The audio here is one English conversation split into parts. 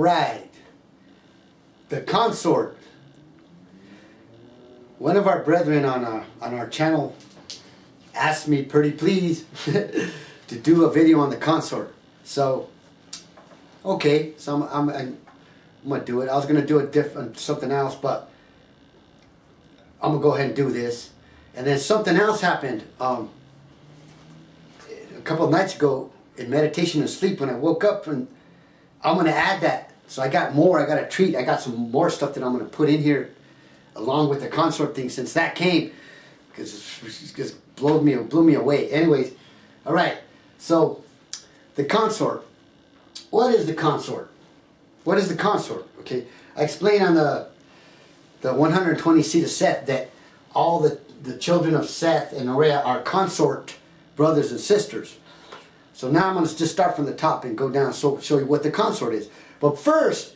right. The consort. One of our brethren on our channel asked me pretty please to do a video on the consort. So, okay, so I'm gonna do it. I was gonna do it different, something else, but I'm gonna go ahead and do this. And then something else happened a couple of nights ago in meditation and sleep when I woke up, and I'm gonna add that. So I got more. I got a treat. I got some more stuff that I'm gonna put in here along with the consort thing since that came, because it just blew me away. Anyways, all right. So the consort. What is the consort? What is the consort? Okay, I explained on the 120 seed of Seth that all the children of Seth and Araya are consort brothers and sisters. So now I'm going to just start from the top and go down, so show you what the consort is. But first,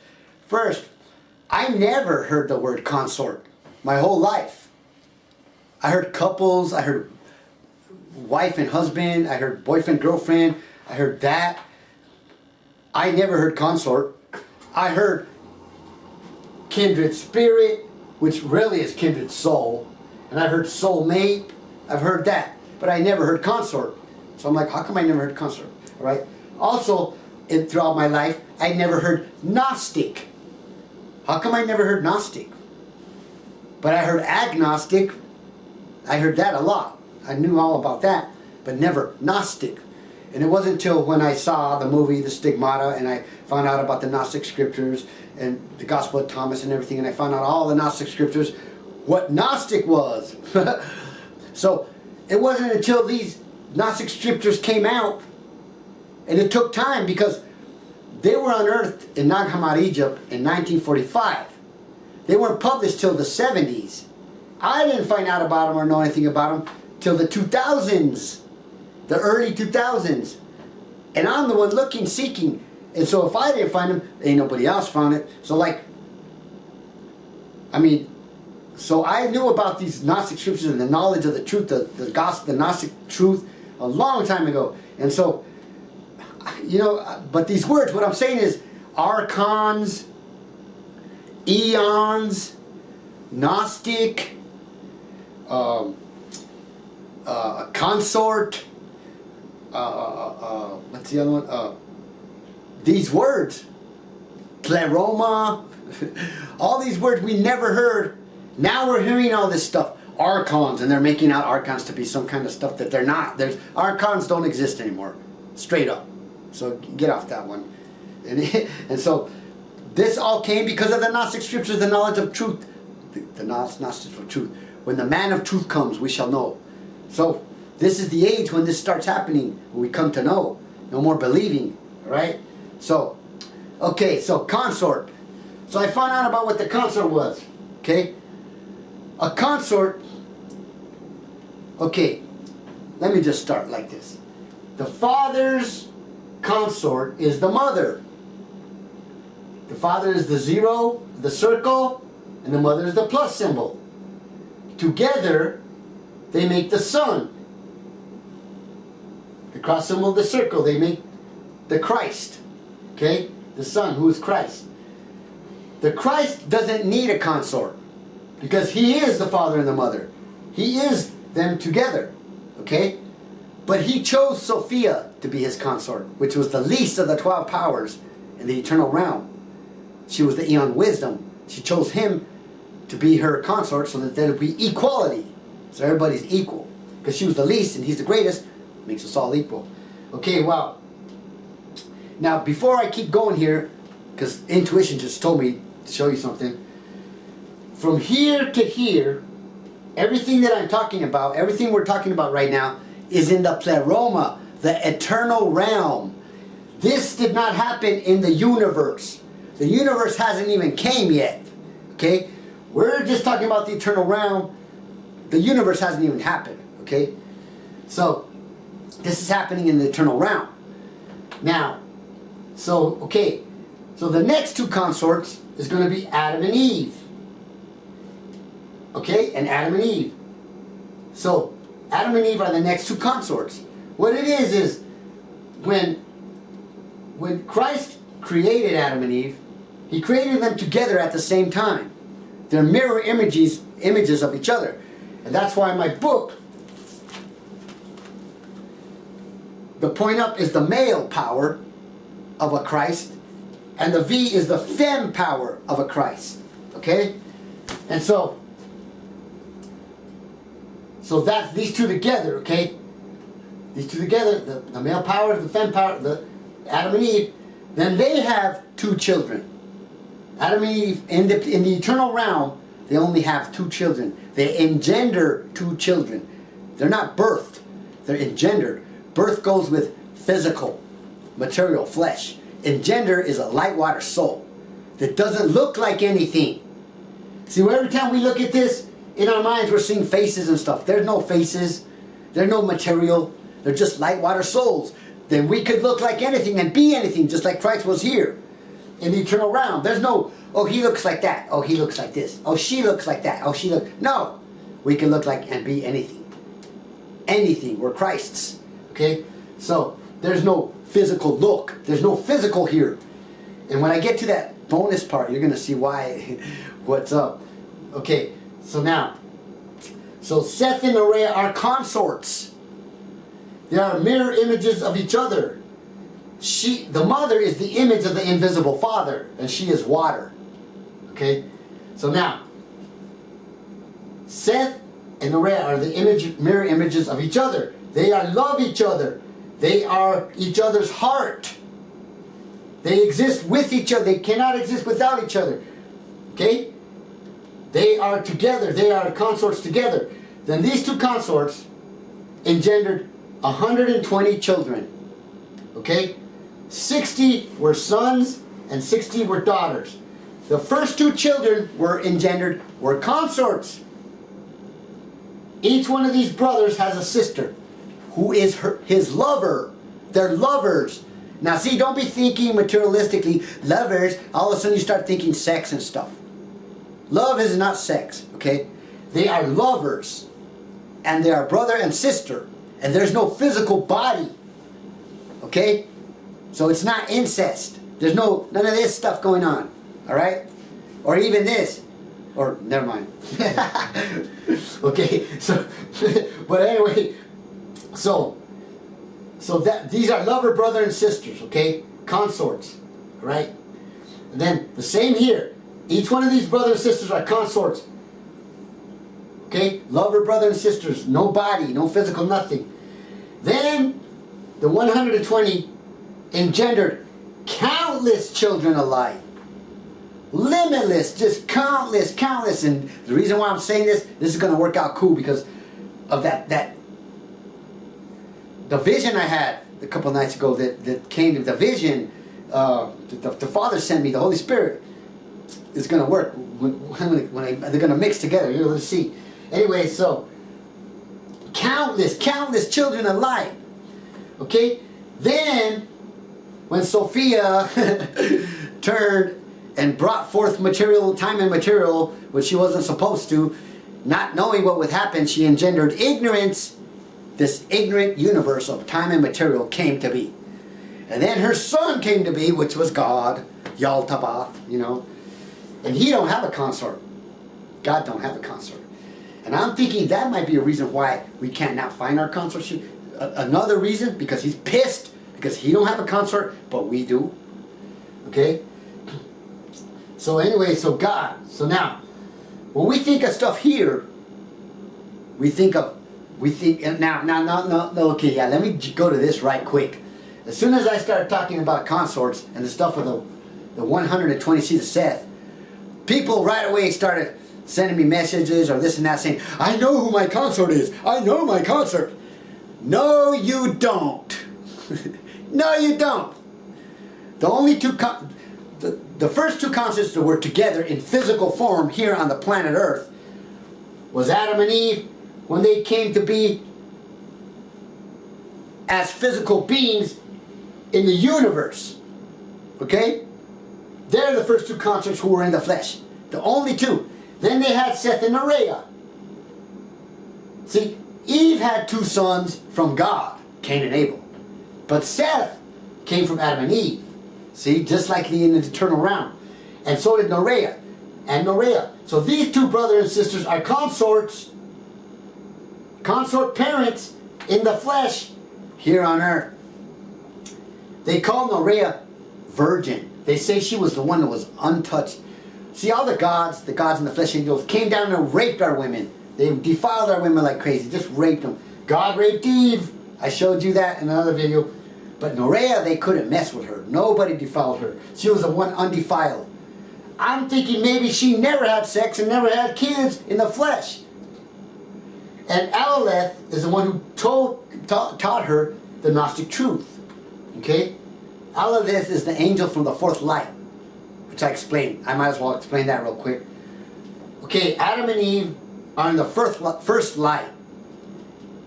I never heard the word consort my whole life. I heard couples, I heard wife and husband, I heard boyfriend, girlfriend, I heard that. I never heard consort. I heard kindred spirit, which really is kindred soul. And I've heard soulmate, I've heard that. But I never heard consort. So I'm like, how come I never heard consort? All right. Also, throughout my life, I never heard Gnostic. How come I never heard Gnostic? But I heard agnostic. I heard that a lot. I knew all about that, but never Gnostic. And it wasn't until when I saw the movie The Stigmata and I found out about the Gnostic scriptures and the Gospel of Thomas and everything, and I found out all the Gnostic scriptures, what Gnostic was. So it wasn't until these Gnostic scriptures came out, and it took time because they were unearthed in Nag Hammadi, Egypt in 1945. They weren't published till the 70s. I didn't find out about them or know anything about them till the 2000s, the early 2000s. And I'm the one looking, seeking. And so if I didn't find them, ain't nobody else found it. So like, I mean, so I knew about these Gnostic scriptures and the knowledge of the truth, the gospel, the Gnostic truth, a long time ago. And so, you know, but these words, what I'm saying is archons, eons, Gnostic, consort, what's the other one? These words, Pleroma, all these words we never heard. Now we're hearing all this stuff. Archons, and they're making out archons to be some kind of stuff that they're not. Archons don't exist anymore, straight up. So get off that one. And so this all came because of the Gnostic scriptures, the knowledge of truth. The Gnostic of truth. When the man of truth comes, we shall know. So this is the age when this starts happening, when we come to know. No more believing, all right? So, okay, so consort. So I found out about what the consort was, okay? A consort, okay, let me just start like this. The father's consort is the mother. The father is the zero, the circle, and the mother is the plus symbol. Together, they make the son. The cross symbol of the circle, they make the Christ. Okay? The son, who is Christ. The Christ doesn't need a consort because he is the father and the mother. He is them together. Okay? But he chose Sophia to be his consort, which was the least of the 12 powers in the eternal realm. She was the eon wisdom. She chose him to be her consort so that there would be equality. So everybody's equal. Because she was the least and he's the greatest, makes us all equal. Okay, wow. Now, before I keep going here, because intuition just told me to show you something. From here to here, everything that I'm talking about, everything we're talking about right now, is in the Pleroma, the eternal realm. This did not happen in the universe. The universe hasn't even came yet. Okay? We're just talking about the eternal realm. The universe hasn't even happened. Okay? So, this is happening in the eternal realm. Now, so, okay. So the next two consorts is going to be Adam and Eve. Okay? And Adam and Eve. So, Adam and Eve are the next two consorts. What it is when Christ created Adam and Eve, He created them together at the same time. They're mirror images of each other. And that's why in my book, the point up is the male power of a Christ, and the V is the femme power of a Christ. Okay? And so that's these two together, okay? These two together, the male power, the femme power, the Adam and Eve, then they have two children. Adam and Eve, in the eternal realm, they only have two children. They engender two children. They're not birthed, they're engendered. Birth goes with physical, material, flesh. Engender is a light water soul that doesn't look like anything. See, every time we look at this, in our minds we're seeing faces and stuff. There's no faces. There's no material. They're just light water souls. Then we could look like anything and be anything, just like Christ was here in the eternal realm. There's no, oh, he looks like that. Oh, he looks like this. Oh, she looks like that. Oh, she looks... No. We can look like and be anything. Anything. We're Christ's. Okay? So, there's no physical look. There's no physical here. And when I get to that bonus part, you're going to see why, what's up. Okay, so now, so Seth and Araya are consorts. They are mirror images of each other. The mother is the image of the invisible Father, and she is water. Okay, so now, Seth and Araya are the mirror images of each other. They love each other. They are each other's heart. They exist with each other. They cannot exist without each other. Okay? They are together. They are consorts together. Then these two consorts engendered 120 children. Okay? 60 were sons and 60 were daughters. The first two children were engendered were consorts. Each one of these brothers has a sister who is his lover. They're lovers. Now see, don't be thinking materialistically, lovers, all of a sudden you start thinking sex and stuff. Love is not sex, okay? They are lovers. And they are brother and sister. And there's no physical body. Okay? So it's not incest. There's none of this stuff going on. Alright? Or even this. Or, never mind. Okay, so, but anyway, so that these are lover, brother, and sisters, okay? Consorts, right? And then the same here. Each one of these brothers and sisters are consorts. Okay? Lover, brother, and sisters. No body, no physical, nothing. Then the 120 engendered countless children alike. Limitless, just countless. And the reason why I'm saying this is going to work out cool because of that the vision I had a couple nights ago that came to the vision. The Father sent me, the Holy Spirit is going to work when they're going to mix together. You're going to see. Anyway, so countless children alike. Okay? Then when Sophia turned and brought forth time and material, which she wasn't supposed to, not knowing what would happen, she engendered ignorance. This ignorant universe of time and material came to be. And then her son came to be, which was God, Yaltabath, you know. And he don't have a consort. God don't have a consort. And I'm thinking that might be a reason why we can't now find our consort. Another reason, because he's pissed, because he don't have a consort, but we do. Okay? So anyway, so now, when we think of stuff here, okay, yeah, let me go to this right quick. As soon as I started talking about consorts and the stuff with the 120 seeds of Seth, people right away started sending me messages or this and that saying, I know who my consort is. I know my consort. No, you don't. No, you don't. The only two... The first two consorts that were together in physical form here on the planet Earth was Adam and Eve when they came to be as physical beings in the universe. Okay? They're the first two consorts who were in the flesh. The only two. Then they had Seth and Araya. See, Eve had two sons from God, Cain and Abel. But Seth came from Adam and Eve. See, just like in the eternal realm. And so did Nerea and Nerea. So these two brothers and sisters are consorts, consort parents in the flesh here on earth. They call Nerea virgin. They say she was the one that was untouched. See, all the gods in the flesh angels came down and raped our women. They defiled our women like crazy, just raped them. God raped Eve. I showed you that in another video. But Nerea, they couldn't mess with her. Nobody defiled her. She was the one undefiled. I'm thinking maybe she never had sex and never had kids in the flesh. And Alaleth is the one who taught her the Gnostic Truth. Okay? Alaleth is the angel from the fourth light, which I explained. I might as well explain that real quick. Okay, Adam and Eve are in the first light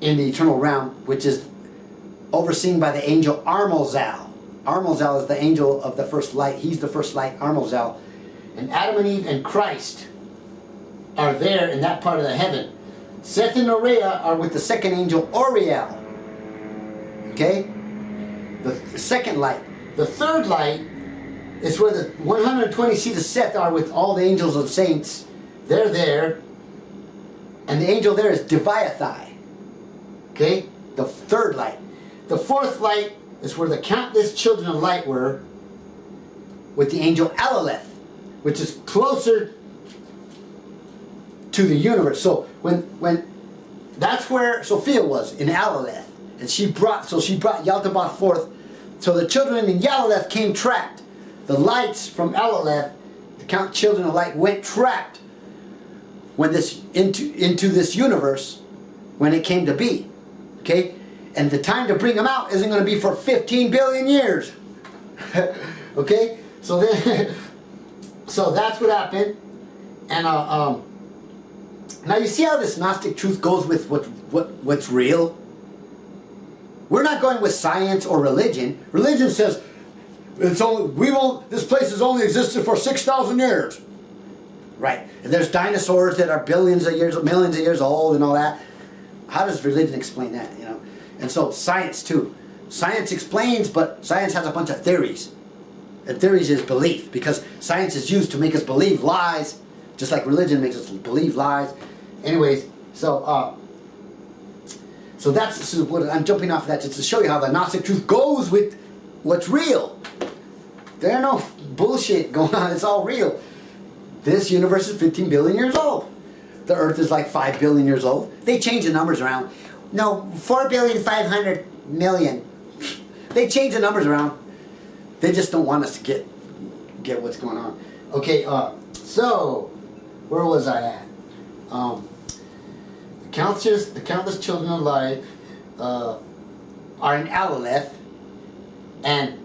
in the eternal realm, which is overseen by the angel Armozal. Armozal is the angel of the first light. He's the first light, Armozal. And Adam and Eve and Christ are there in that part of the heaven. Seth and Nerea are with the second angel Oriel. Okay? The second light. The third light is where the 120 seats of Seth are with all the angels and saints. They're there. And the angel there is Deviathai. Okay? The third light. The fourth light is where the countless children of light were with the angel Alaleth, which is closer to the universe. So when that's where Sophia was, in Alaleth. And she brought Yaldabaoth forth. So the children in Yalaleth came trapped. The lights from Alaleth, the children of light, went trapped when into this universe when it came to be. Okay? And the time to bring them out isn't going to be for 15 billion years. Okay? So then so that's what happened. And now you see how this Gnostic truth goes with what's real? We're not going with science or religion. Religion says this place has only existed for 6,000 years. Right. And there's dinosaurs that are billions of years, millions of years old and all that. How does religion explain that, you know? And so science too. Science explains, but science has a bunch of theories. And theories is belief, because science is used to make us believe lies, just like religion makes us believe lies. Anyways, so that's what I'm jumping off of that just to show you how the Gnostic truth goes with what's real. There are no bullshit going on. It's all real. This universe is 15 billion years old. The Earth is like 5 billion years old. They change the numbers around. No, 4,500,000,000. They change the numbers around. They just don't want us to get what's going on. Okay, so where was I at? The countless children of light are in Alaleth, and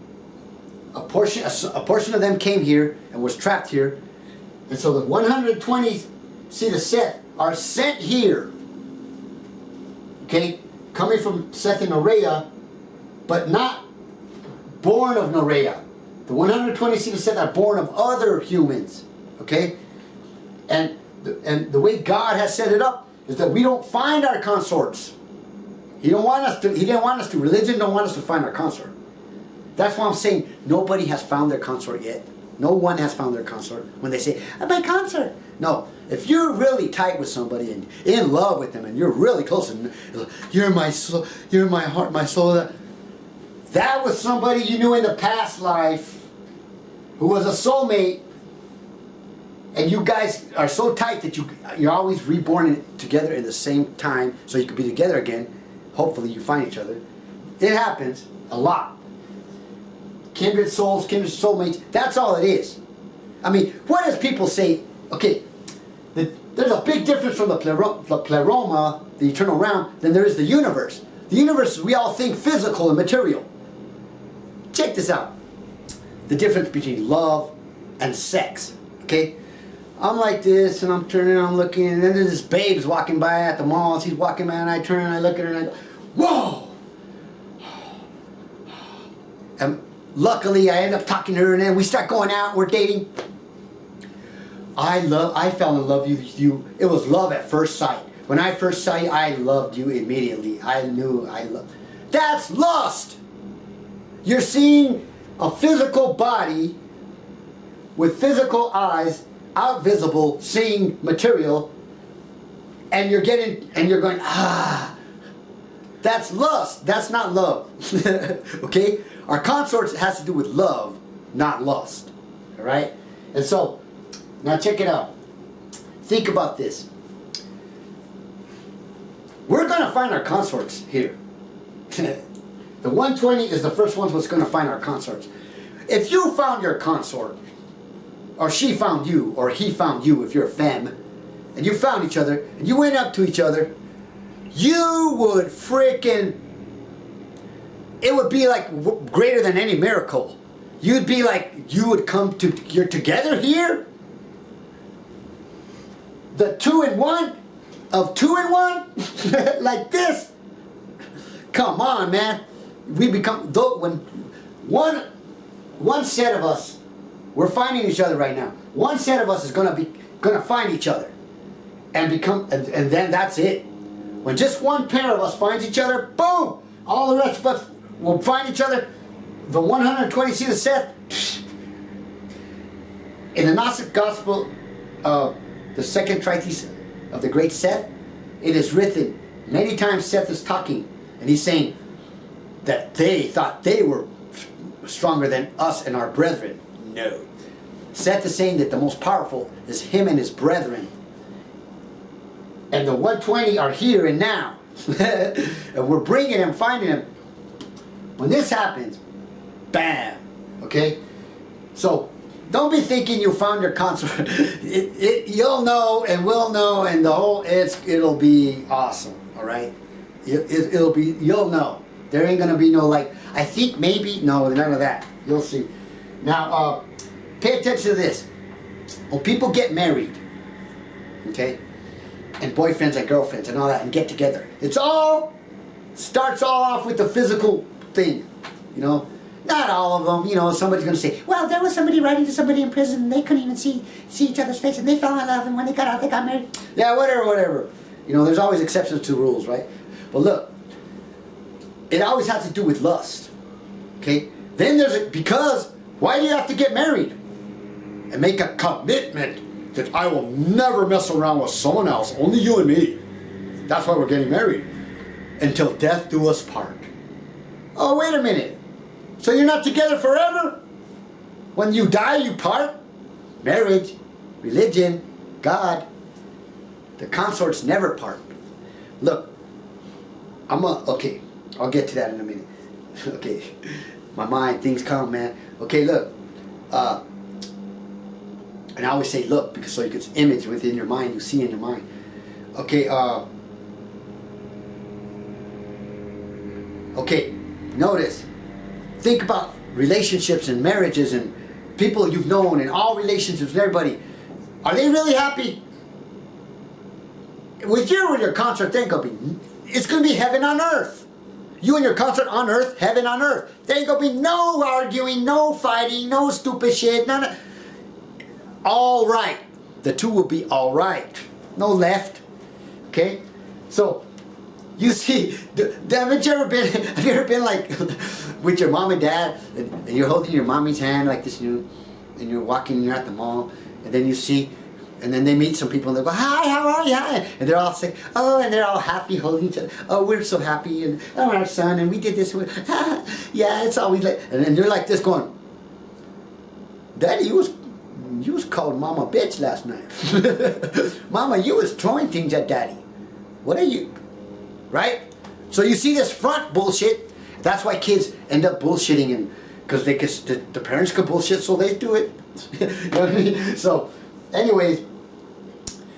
a portion of them came here and was trapped here, and so the 120 seat of Seth are sent here. Okay, coming from Seth and Nerea, but not born of Nerea. The 120 seat of Seth are born of other humans. Okay, and the way God has set it up is that we don't find our consorts. He didn't want us to. Religion don't want us to find our consort. That's why I'm saying nobody has found their consort yet. No one has found their consort. When they say, "I'm my consort," no. If you're really tight with somebody and in love with them, and you're really close, and you're my soul, you're my heart, my soul. That was somebody you knew in the past life, who was a soulmate. And you guys are so tight that you're always reborn together in the same time, so you could be together again. Hopefully you find each other. It happens a lot. Kindred souls, kindred soulmates, that's all it is. I mean, what does people say? Okay, there's a big difference from the Pleroma, the eternal realm, than there is the universe. The universe, we all think physical and material. Check this out. The difference between love and sex. Okay? I'm like this, and I'm turning, I'm looking, and then there's this babe's walking by at the mall. She's walking by, and I turn, and I look at her, and I go, whoa! And luckily, I end up talking to her, and then we start going out, we're dating. I fell in love with you. It was love at first sight. When I first saw you, I loved you immediately. I knew I loved. That's lust! You're seeing a physical body with physical eyes, out visible, seeing material, and you're going, ah, that's lust. That's not love. Okay? Our consorts has to do with love, not lust. All right? And so, now check it out. Think about this. We're going to find our consorts here. The 120 is the first one that's going to find our consorts. If you found your consort, or she found you, or he found you if you're a femme, and you found each other, and you went up to each other, you would freaking, it would be like greater than any miracle. You'd be like, you would come to, you're together here? The 2-in-1 of 2-in-1? Like this? Come on, man. We become, when one set of us, we're finding each other right now. One set of us is gonna find each other and become, and then that's it. When just one pair of us finds each other, boom! All the rest of us will find each other. The 120 seed of Seth. In the Gnostic Gospel of the second treatise of the great Seth, it is written many times. Seth is talking, and he's saying that they thought they were stronger than us and our brethren. No. Seth is saying that the most powerful is him and his brethren. And the 120 are here and now. And we're bringing them, finding them. When this happens, bam. Okay? So, don't be thinking you found your consort. You'll know and we'll know, and the whole, it'll be awesome. Alright? It'll be, you'll know. There ain't gonna be no like, I think maybe, no, none of that. You'll see. Now, pay attention to this. When people get married, okay, and boyfriends and girlfriends and all that, and get together, starts all off with the physical thing, you know. Not all of them, you know. Somebody's going to say, well, there was somebody writing to somebody in prison, and they couldn't even see each other's face, and they fell in love, and when they got out, they got married. Yeah, whatever. You know, there's always exceptions to rules, right? But look, it always has to do with lust, okay? Then because why do you have to get married? And make a commitment that I will never mess around with someone else, only you and me. That's why we're getting married. Until death do us part. Oh, wait a minute. So you're not together forever? When you die, you part? Marriage, religion, God. The consorts never part. Look, okay, I'll get to that in a minute. Okay, my mind, things come, man. Okay, look. And I always say look, because so you can image within your mind, you see in your mind. Okay, okay, notice. Think about relationships and marriages and people you've known and all relationships and everybody. Are they really happy? With you and your consort, it's going to be heaven on earth. You and your consort on earth, heaven on earth. There ain't going to be no arguing, no fighting, no stupid shit, none of... All right. The two will be all right. No left. Okay? So, you see, have you ever been like with your mom and dad, and you're holding your mommy's hand like this, and you're walking, and you're at the mall, and then you see, and then they meet some people, and they go, hi, how are you? Hi. And they're all saying, oh, and they're all happy holding each other. Oh, we're so happy, and oh, our son, and we did this. Yeah, it's always like, and you're like this going, Daddy, you was called Mama bitch last night. Mama, you was throwing things at Daddy. What are you? Right? So you see this front bullshit. That's why kids end up bullshitting, and because the parents could bullshit, so they do it. You know what I mean? So, anyways,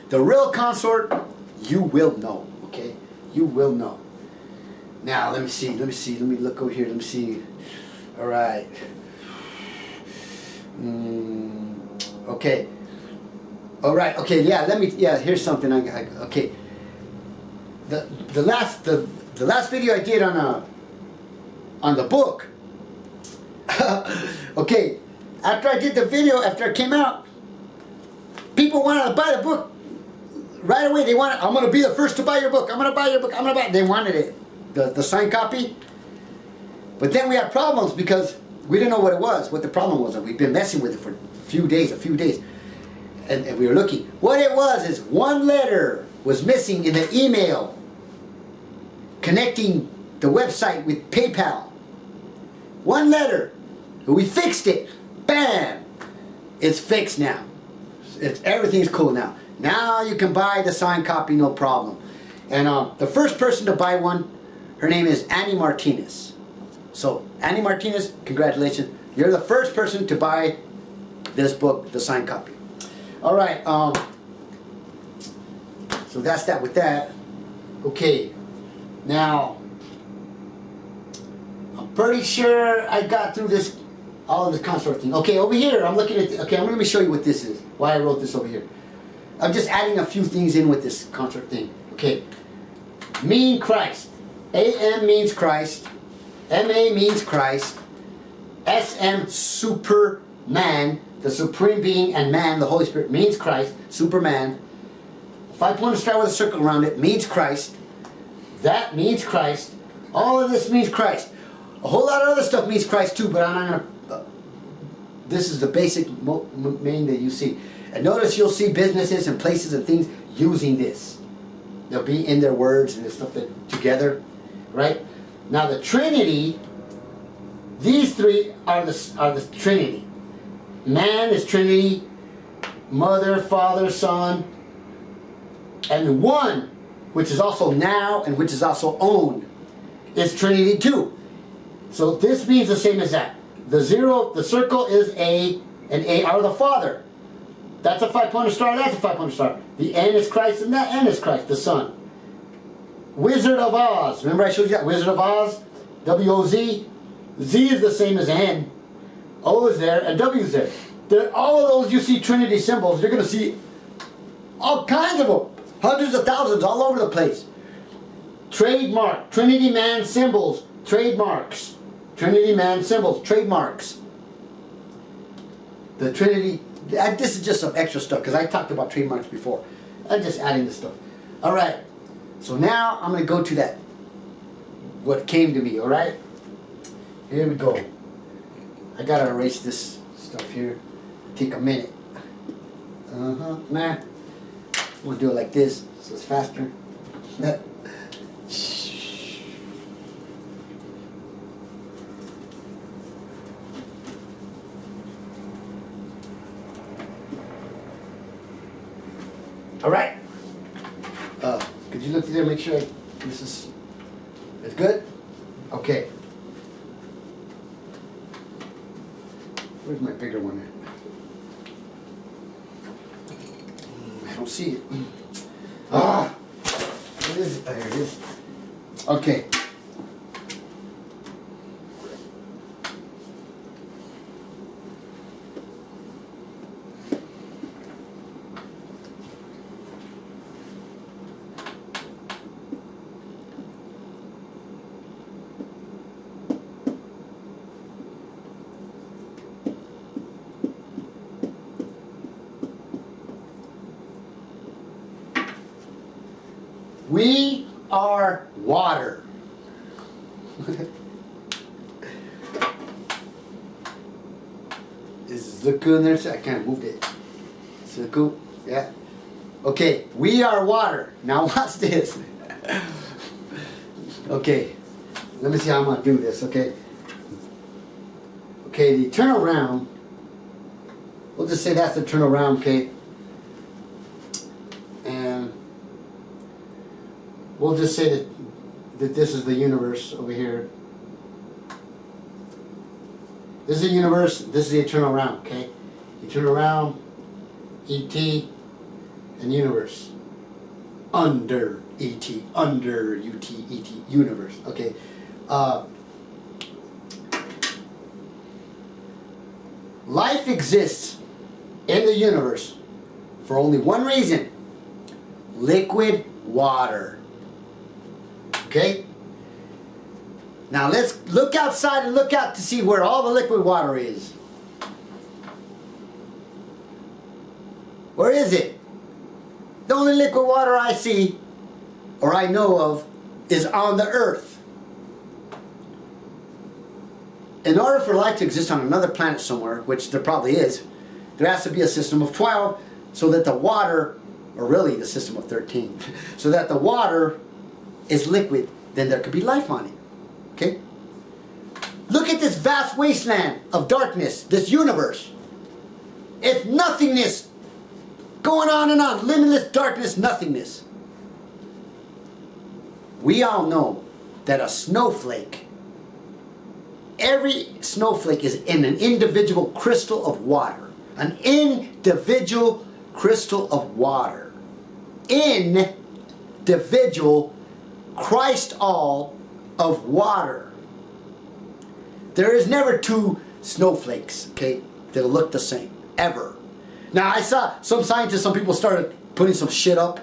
the real consort, you will know. Okay, you will know. Now let me see. Let me look over here. Let me see. All right. Okay. All right. Okay. Yeah. Here's something. Okay. The last video I did on the book. Okay, after I did the video, after it came out, people wanted to buy the book right away. They wanted, I'm gonna be the first to buy your book. I'm gonna buy your book. I'm gonna buy it. They wanted it, the signed copy. But then we had problems because we didn't know what it was, what the problem was, and we've been messing with it for few days. And we were looking. What it was is one letter was missing in the email connecting the website with PayPal. One letter. We fixed it. Bam! It's fixed now. Everything's cool now. Now you can buy the signed copy, no problem. And the first person to buy one, her name is Annie Martinez. So, Annie Martinez, congratulations. You're the first person to buy this book, the signed copy. Alright, so that's that with that. Okay, now, I'm pretty sure I got through this, all of this consort thing. Okay, over here, I'm looking at, okay, I'm going to show you what this is, why I wrote this over here. I'm just adding a few things in with this consort thing. Okay, mean Christ. AM means Christ. MA means Christ. SM, Superman, the Supreme Being, and man, the Holy Spirit, means Christ, Superman. 5-pointed star with a circle around it means Christ. That means Christ. All of this means Christ. A whole lot of other stuff means Christ too, but I'm not going to... This is the basic main that you see. And notice you'll see businesses and places and things using this. They'll be in their words and the stuff that together, right? Now the Trinity, these three are the Trinity. Man is Trinity, Mother, Father, Son, and one, which is also now and which is also owned, is Trinity too. So this means the same as that. The zero, the circle is A, and A are the Father. That's a 5-pointed star, that's a 5-pointed star. The N is Christ, and that N is Christ, the Son. Wizard of Oz. Remember I showed you that? Wizard of Oz, W-O-Z. Z is the same as N. O is there, and W is there. All of those you see Trinity symbols, you're going to see all kinds of them. Hundreds of thousands all over the place. Trademark. Trinity man symbols. Trademarks. Trinity man symbols. Trademarks. The Trinity... This is just some extra stuff because I talked about trademarks before. I'm just adding this stuff. Alright. So now I'm going to go to that. What came to me, alright? Here we go. I got to erase this stuff here. Take a minute. Nah. I'm going to do it like this so it's faster. All right. Could you look through there and make sure this is it's good? Okay. Where's my bigger one at? I don't see it. What is it? There it is. Okay. We are water. Is it cool in there? I kind of moved it. Is it cool? Yeah. Okay, we are water. Now watch this. Okay, let me see how I'm going to do this, okay? Okay, the eternal realm, we'll just say that's the eternal realm, okay? And we'll just say that this is the universe over here. This is the universe, this is the eternal realm, okay? Eternal realm, ET, and universe. Under ET, under UT, ET, universe, okay? Life exists in the universe for only one reason. Liquid water. Okay? Now let's look outside and look out to see where all the liquid water is. Where is it? The only liquid water I see, or I know of, is on the earth. In order for life to exist on another planet somewhere, which there probably is, there has to be a system of 12 so that the water, or really the system of 13, so that the water is liquid, then there could be life on it. Okay? Look at this vast wasteland of darkness, this universe. It's nothingness going on and on, limitless darkness, nothingness. We all know that a snowflake, every snowflake is in an individual crystal of water. An individual crystal of water. Individual crystal of water. There is never two snowflakes, okay, that'll look the same, ever. Now I saw some scientists, some people started putting some shit up.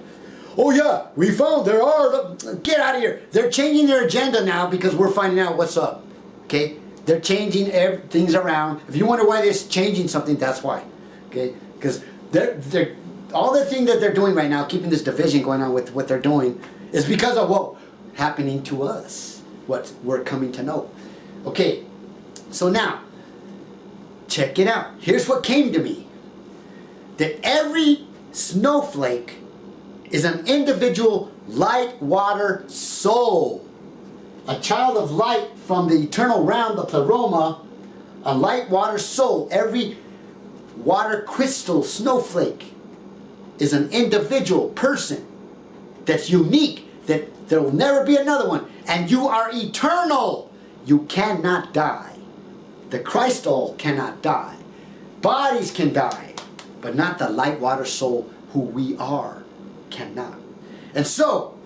Oh yeah, we found there are, get out of here. They're changing their agenda now because we're finding out what's up, okay? They're changing things around. If you wonder why they're changing something, that's why, okay? Because they're all the thing that they're doing right now, keeping this division going on with what they're doing, is because of what happening to us, what we're coming to know. Okay, so now, check it out. Here's what came to me. That every snowflake is an individual light water soul. A child of light from the eternal realm, the Pleroma, a light water soul. Every water crystal snowflake is an individual person that's unique, that there will never be another one. And you are eternal. You cannot die. The crystal cannot die. Bodies can die, but not the light water soul who we are. Cannot. And so,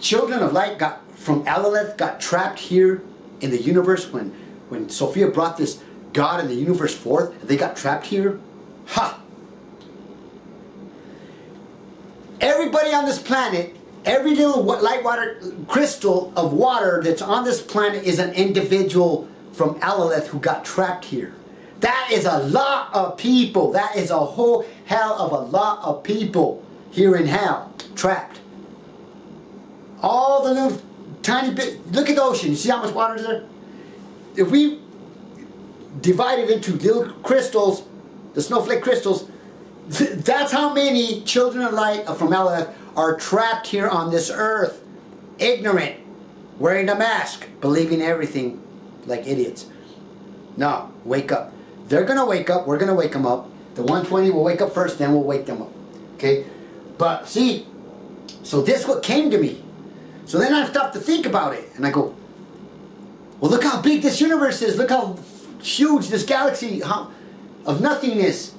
children of light from Alaleth got trapped here in the universe when Sophia brought this God in the universe forth, and they got trapped here. Ha! Everybody on this planet, every little light water crystal of water that's on this planet is an individual from Alaleth who got trapped here. That is a lot of people. That is a whole hell of a lot of people here in hell, trapped. All the little tiny bit, look at the ocean. You see how much water is there? If we divide it into little crystals, the snowflake crystals, that's how many children of light from Alaleth are trapped here on this earth. Ignorant, wearing a mask, believing everything like idiots. No, wake up. They're going to wake up. We're going to wake them up. The 120 will wake up first, then we'll wake them up. Okay? But see, so this what came to me. So then I stopped to think about it. And I go, well, look how big this universe is. Look how huge this galaxy of nothingness.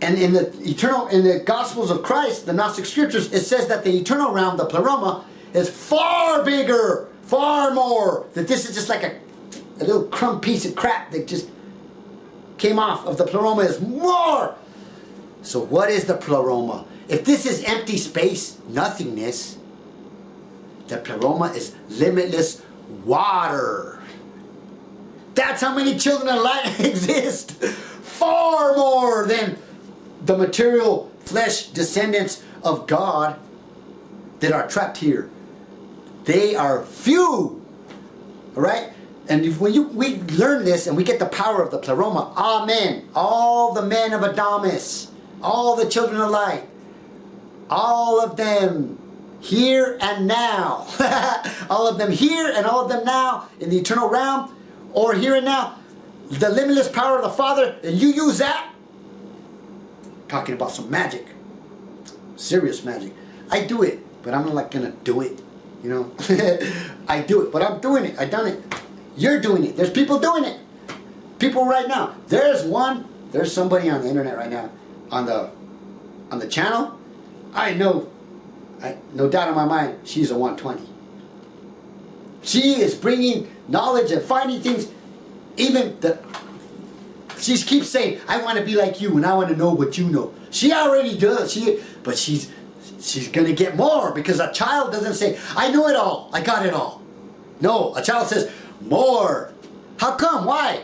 And in the Gospels of Christ, the Gnostic Scriptures, it says that the eternal realm, the Pleroma, is far bigger, far more. That this is just like a little crumb piece of crap that just came off of the Pleroma is more. So what is the Pleroma? If this is empty space, nothingness, the Pleroma is limitless water. That's how many children of light exist. Far more than the material flesh descendants of God that are trapped here. They are few. Alright? And we learn this and we get the power of the Pleroma, amen. All the men of Adamus, all the children of light, all of them here and now. All of them here and all of them now in the eternal realm, or here and now. The limitless power of the Father, and you use that. Talking about some magic. Serious magic. I do it, but I'm not like gonna do it. You know? I do it, but I'm doing it. I've done it. You're doing it. There's people doing it. People right now. There's somebody on the internet right now on the channel. I know, no doubt in my mind, she's a 120. She is bringing knowledge and finding things. Even she keeps saying, I want to be like you and I want to know what you know. She already does. But she's going to get more, because a child doesn't say, I know it all. I got it all. No, a child says, more. How come? Why?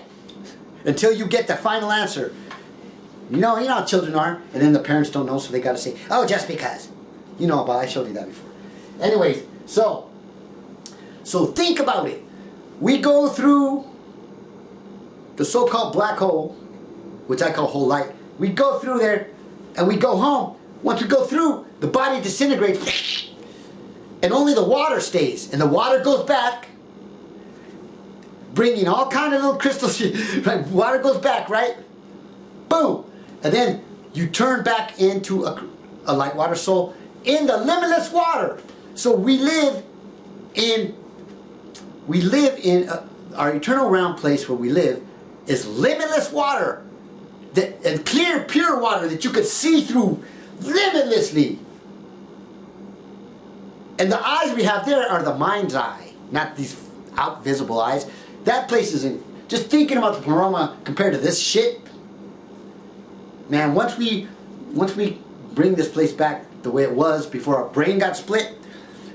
Until you get the final answer. You know how children are. And then the parents don't know, so they got to say, oh, just because. You know, but I showed you that before. Anyways, so think about it. We go through the so-called black hole, which I call whole light. We go through there and we go home. Once we go through, the body disintegrates and only the water stays. And the water goes back, bringing all kind of little crystals. Right? Water goes back, right? Boom. And then you turn back into a light water soul in the limitless water. So we live in our eternal realm place where we live is limitless water, and clear, pure water that you could see through limitlessly. And the eyes we have there are the mind's eye, not these out visible eyes. That place is in, just thinking about the Pleroma compared to this shit, man, once we bring this place back the way it was before our brain got split,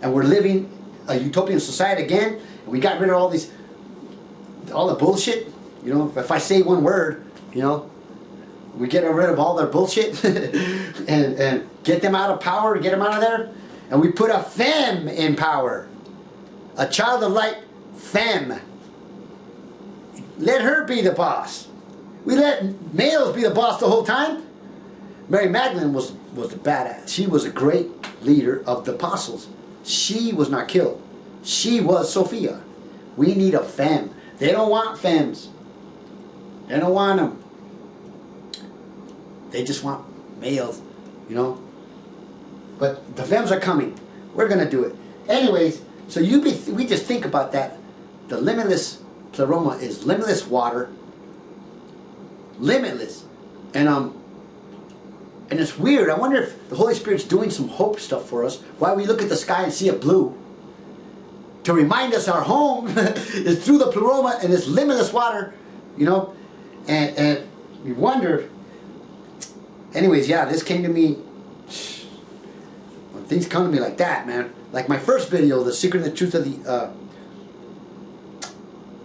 and we're living a utopian society again, and we got rid of all the bullshit, you know, if I say one word, you know, we get rid of all their bullshit and get them out of power, get them out of there, and we put a femme in power, a child of light femme. Let her be the boss. We let males be the boss the whole time. Mary Magdalene was the badass. She was a great leader of the apostles. She was not killed. She was Sophia. We need a femme. They don't want femmes. They don't want them. They just want males, you know. But the femmes are coming. We're gonna do it. Anyways, so we just think about that. The limitless Pleroma is limitless water. Limitless. And it's weird. I wonder if the Holy Spirit's doing some hope stuff for us. Why we look at the sky and see it blue. To remind us our home is through the Pleroma and it's limitless water, you know. And we wonder. Anyways, yeah, this came to me. When things come to me like that, man. Like my first video, The Secret and the Truth of the...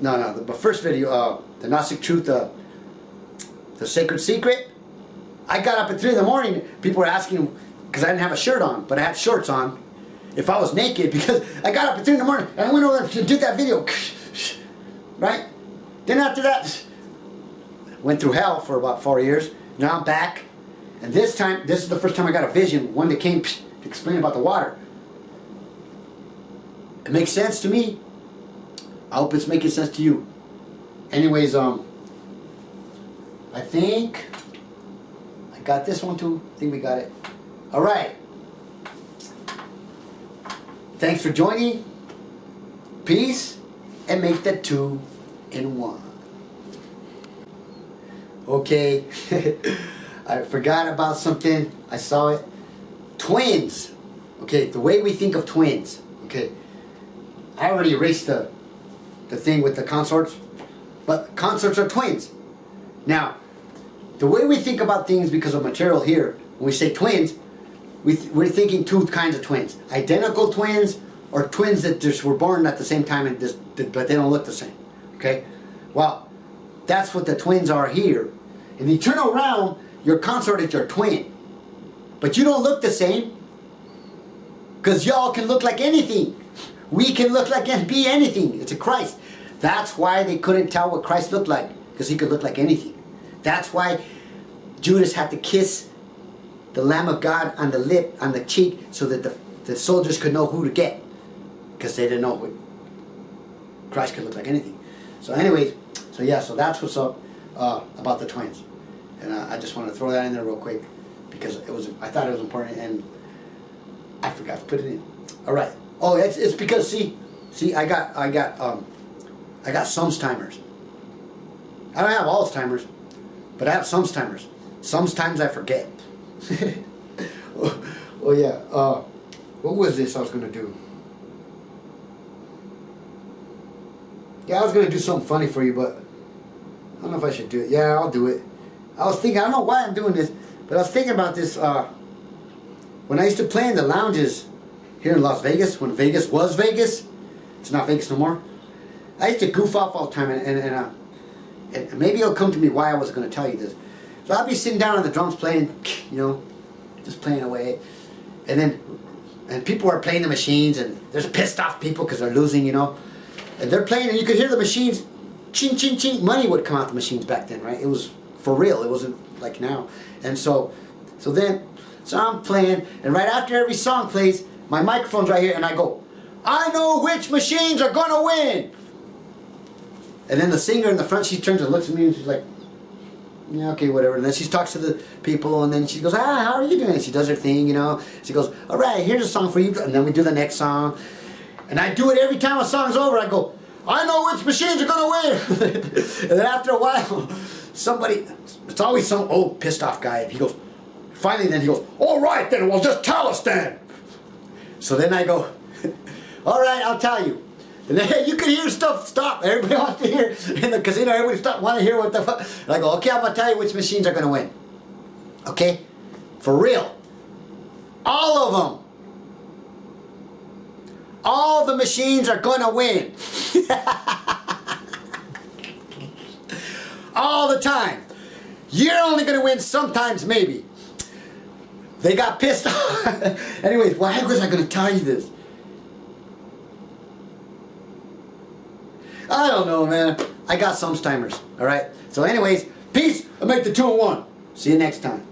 the first video, The Gnostic Truth, The Sacred Secret. I got up at 3 in the morning. People were asking, because I didn't have a shirt on, but I had shorts on, if I was naked, because I got up at 3 in the morning and I went over to do that video. Right? Then after that, went through hell for about 4 years. Now I'm back. And this time, this is the first time I got a vision, one that came to explain about the water. It makes sense to me. I hope it's making sense to you. Anyways, I think I got this one too. I think we got it. All right. Thanks for joining. Peace, and make that 2 in 1. Okay. I forgot about something. I saw it. Twins. Okay, the way we think of twins. Okay. I already erased the thing with the consorts, but consorts are twins. Now, the way we think about things because of material here, when we say twins, we're thinking 2 kinds of twins. Identical twins, or twins that just were born at the same time but they don't look the same. Okay? Well, that's what the twins are here. In the eternal realm, your consort is your twin. But you don't look the same. Because y'all can look like anything. We can look like and be anything. It's a Christ. That's why they couldn't tell what Christ looked like. Because he could look like anything. That's why Judas had to kiss the Lamb of God on the lip, on the cheek, so that the soldiers could know who to get. Because they didn't know what Christ could look like anything. So anyways, so that's what's up about the twins. And I just want to throw that in there real quick. Because I thought it was important and I forgot to put it in. All right. Oh, it's because see, I got Somestimers. I don't have Alzheimer's, but I have Somestimers. Sometimes I forget. Oh yeah. What was this I was gonna do? Yeah, I was gonna do something funny for you, but I don't know if I should do it. Yeah, I'll do it. I was thinking. I don't know why I'm doing this, but I was thinking about this. When I used to play in the lounges here in Las Vegas, when Vegas was Vegas, it's not Vegas no more. I used to goof off all the time, and maybe it'll come to me why I was going to tell you this. So I'll be sitting down on the drums playing, you know, just playing away, and people are playing the machines, and there's pissed off people because they're losing, you know, and they're playing, and you could hear the machines, ching, ching, ching. Money would come out the machines back then, right? It was for real. It wasn't like now. And so I'm playing, and right after every song plays, my microphone's right here, and I go, I know which machines are gonna win. And then the singer in the front, she turns and looks at me, and she's like, yeah, okay, whatever. And then she talks to the people, and then she goes, how are you doing? And she does her thing, you know. She goes, all right, here's a song for you. And then we do the next song. And I do it every time a song's over. I go, I know which machines are gonna win. And then after a while, somebody, it's always some old pissed off guy. He goes, finally then he goes, all right then, well just tell us then. So then I go, all right, I'll tell you. And then you can hear stuff stop. Everybody wants to hear in the casino. Everybody want to hear what the fuck. And I go, okay, I'm gonna tell you which machines are gonna win. Okay, for real, all of them. All the machines are gonna win. All the time. You're only gonna win sometimes, maybe. They got pissed off. Anyways, why was I gonna tell you this? I don't know, man. I got some stimers. All right. So anyways, peace. I make the 2-in-1. See you next time.